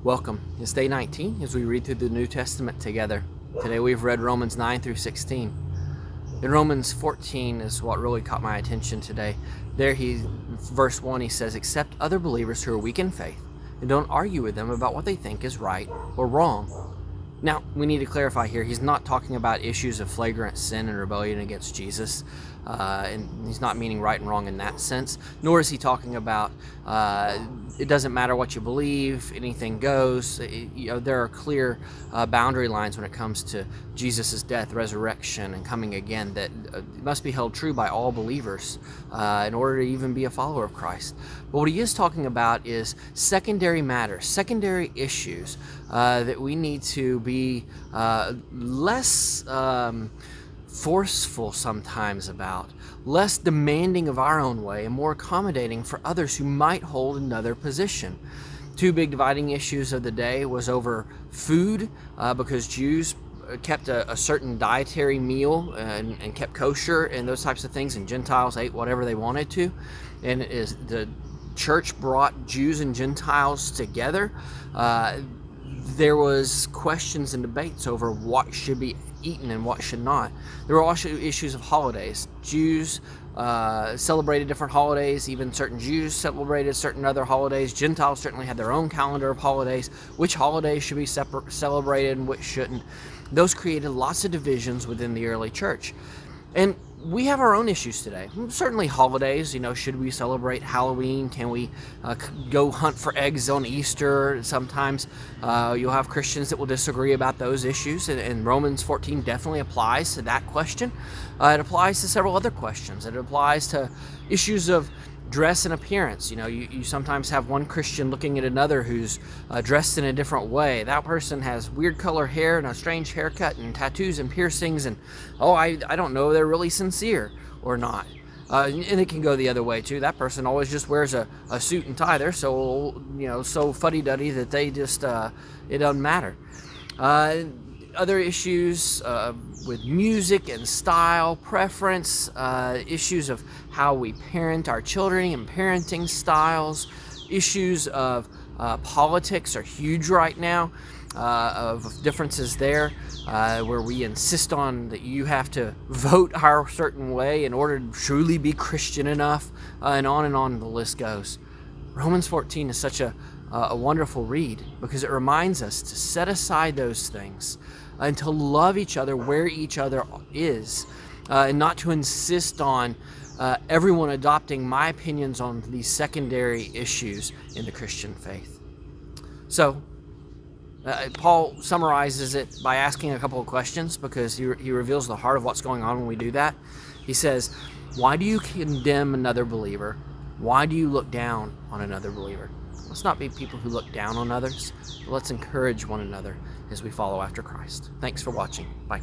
Welcome. It's day 19 as we read through the New Testament together. Today we've read Romans 9 through 16. In Romans 14 is what really caught my attention today. There verse 1, he says, "Accept other believers who are weak in faith, and don't argue with them about what they think is right or wrong." Now, we need to clarify here, he's not talking about issues of flagrant sin and rebellion against Jesus, and he's not meaning right and wrong in that sense, nor is he talking about it doesn't matter what you believe, anything goes. There are clear boundary lines when it comes to Jesus' death, resurrection, and coming again that must be held true by all believers in order to even be a follower of Christ. But what he is talking about is secondary matters, secondary issues that we need to be less forceful sometimes about, less demanding of our own way, and more accommodating for others who might hold another position. Two big dividing issues of the day was over food, because Jews kept a certain dietary meal and kept kosher and those types of things, and Gentiles ate whatever they wanted to. And the church brought Jews and Gentiles together. There was questions and debates over what should be eaten and what should not. There were also issues of holidays. Jews celebrated different holidays. Even certain Jews celebrated certain other holidays. Gentiles certainly had their own calendar of holidays. Which holidays should be celebrated and which shouldn't. Those created lots of divisions within the early church. And we have our own issues today. Certainly holidays, should we celebrate Halloween? Can we go hunt for eggs on Easter? Sometimes you'll have Christians that will disagree about those issues, and Romans 14 definitely applies to that question. It applies to several other questions. It applies to issues of dress and appearance. You sometimes have one Christian looking at another who's dressed in a different way. That person has weird color hair and a strange haircut and tattoos and piercings, and I don't know if they're really sincere or not. And it can go the other way too. That person always just wears a suit and tie. They're so so fuddy-duddy that they just it doesn't matter. Other issues with music and style, preference, issues of how we parent our children and parenting styles, issues of politics are huge right now, of differences there, where we insist on that you have to vote our certain way in order to truly be Christian enough, and on the list goes. Romans 14 is such a wonderful read because it reminds us to set aside those things and to love each other where each other is, and not to insist on everyone adopting my opinions on these secondary issues in the Christian faith. So Paul summarizes it by asking a couple of questions because he reveals the heart of what's going on when we do that. He says, why do you condemn another believer? Why do you look down on another believer? Let's not be people who look down on others, but let's encourage one another as we follow after Christ. Thanks for watching. Bye.